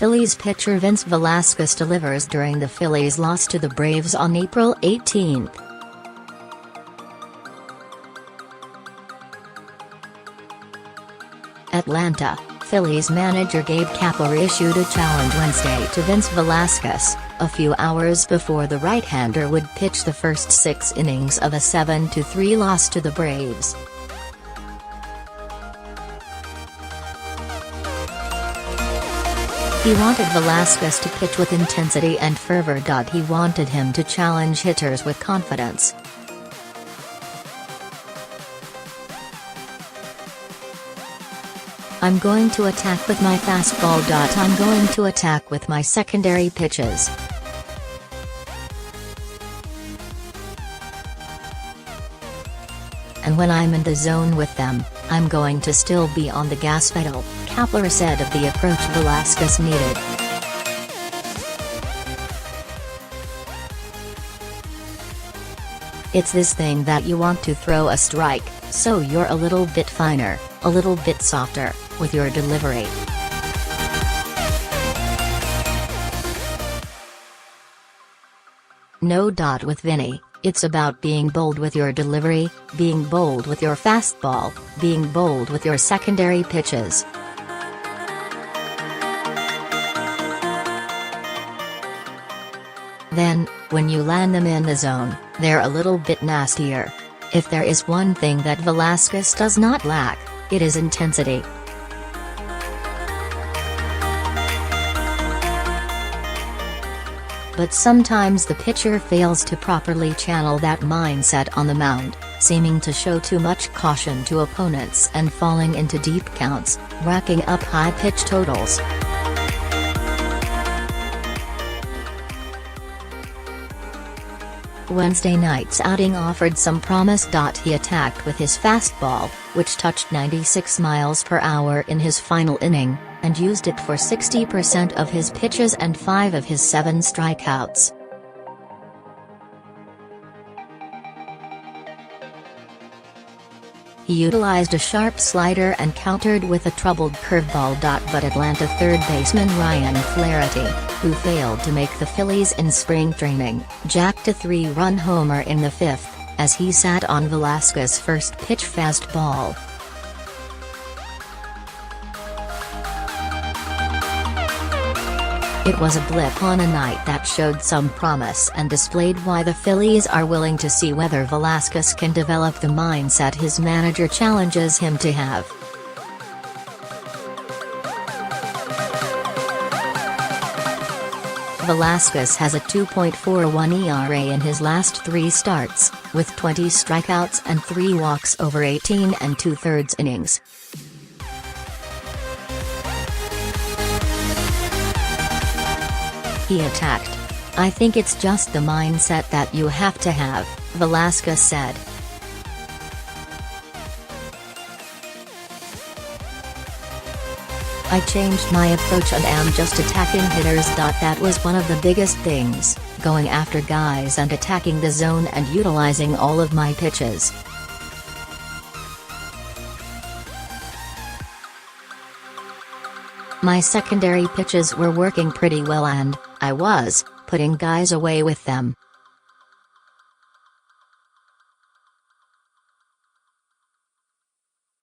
Phillies pitcher Vince Velasquez delivers during the Phillies' loss to the Braves on April 18. Atlanta, Phillies manager Gabe Kapler issued a challenge Wednesday to Vince Velasquez, a few hours before the right-hander would pitch the first 6 innings of a 7-3 loss to the Braves. He wanted Velasquez to pitch with intensity and fervor.He wanted him to challenge hitters with confidence. I'm going to attack with my fastball. I'm going to attack with my secondary pitches. And when I'm in the zone with them, I'm going to still be on the gas pedal, Kapler said of the approach Velasquez needed. It's this thing that you want to throw a strike, so you're a little bit finer, a little bit softer, with your delivery. No. With Vinny, it's about being bold with your delivery, being bold with your fastball, being bold with your secondary pitches. Then, when you land them in the zone, they're a little bit nastier. If there is one thing that Velasquez does not lack, it is intensity. But sometimes the pitcher fails to properly channel that mindset on the mound, seeming to show too much caution to opponents and falling into deep counts, racking up high pitch totals. Wednesday night's outing offered some promise. He attacked with his fastball, which touched 96 miles per hour in his final inning, and used it for 60% of his pitches and 5 of his 7 strikeouts. He utilized a sharp slider and countered with a troubled curveball. But Atlanta third baseman Ryan Flaherty, who failed to make the Phillies in spring training, jacked a 3-run homer in the 5th, as he sat on Velasquez's first pitch fastball. It was a blip on a night that showed some promise and displayed why the Phillies are willing to see whether Velasquez can develop the mindset his manager challenges him to have. Velasquez has a 2.41 ERA in his last 3 starts, with 20 strikeouts and 3 walks over 18 2/3 innings. He attacked. I think it's just the mindset that you have to have, Velasquez said. I changed my approach and am just attacking hitters. That was one of the biggest things, going after guys and attacking the zone and utilizing all of my pitches. My secondary pitches were working pretty well and I was putting guys away with them.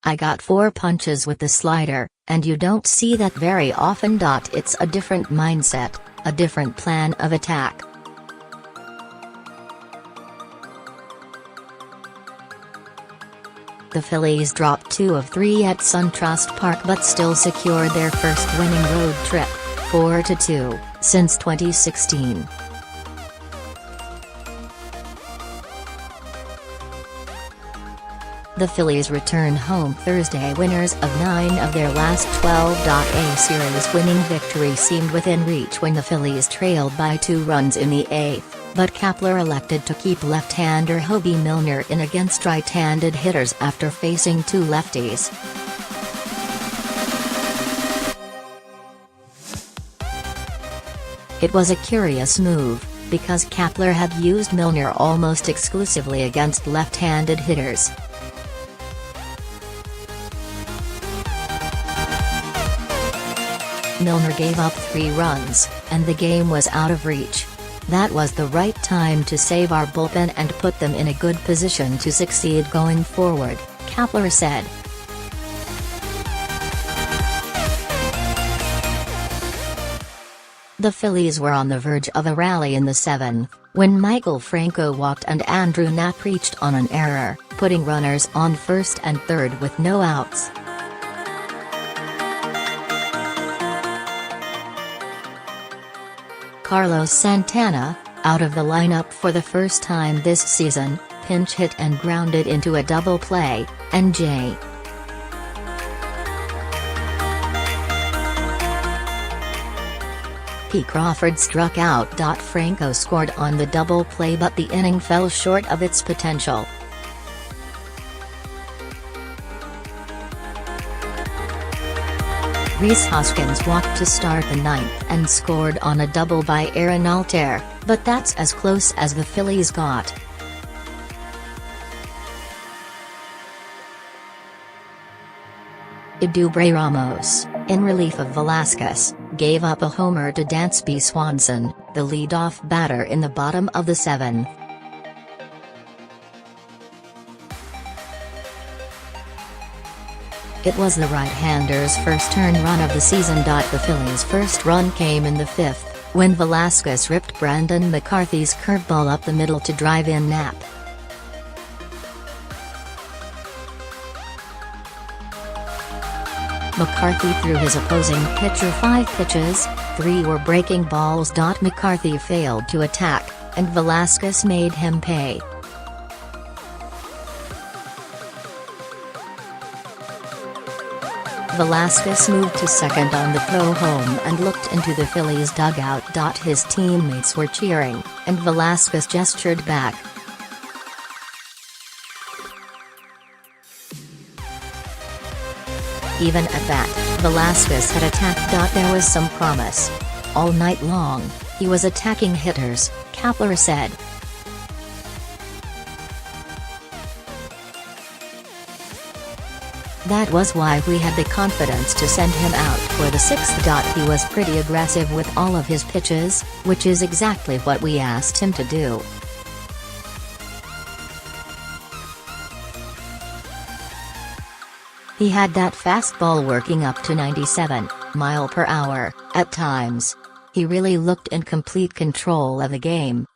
I got 4 punches with the slider, and you don't see that very often. It's a different mindset, a different plan of attack. The Phillies dropped 2 of 3 at SunTrust Park but still secured their first winning road trip, 4-2, since 2016. The Phillies return home Thursday, winners of 9 of their last 12. A series-winning victory seemed within reach when the Phillies trailed by 2 runs in the 8th. But Kapler elected to keep left-hander Hobie Milner in against right-handed hitters after facing 2 lefties. It was a curious move, because Kapler had used Milner almost exclusively against left-handed hitters. Milner gave up 3 runs, and the game was out of reach. That was the right time to save our bullpen and put them in a good position to succeed going forward, Kapler said. The Phillies were on the verge of a rally in the 7th, when Michael Franco walked and Andrew Knapp reached on an error, putting runners on first and third with no outs. Carlos Santana, out of the lineup for the first time this season, pinch hit and grounded into a double play, and J. P. Crawford struck out. Franco scored on the double play, but the inning fell short of its potential. Rhys Hoskins walked to start the 9th and scored on a double by Aaron Altair, but that's as close as the Phillies got. Eduardo Ramos, in relief of Velasquez, gave up a homer to Dansby Swanson, the leadoff batter in the bottom of the 7th. It was the right-hander's first earned run of the season. The Phillies' first run came in the 5th, when Velasquez ripped Brandon McCarthy's curveball up the middle to drive in Knapp. McCarthy threw his opposing pitcher 5 pitches, 3 were breaking balls. McCarthy failed to attack, and Velasquez made him pay. Velasquez moved to second on the throw home and looked into the Phillies' dugout. His teammates were cheering, and Velasquez gestured back. Even at that, Velasquez had attacked. There was some promise. All night long, he was attacking hitters, Kapler said. That was why we had the confidence to send him out for the 6th. He was pretty aggressive with all of his pitches, which is exactly what we asked him to do. He had that fastball working up to 97 mph at times. He really looked in complete control of the game.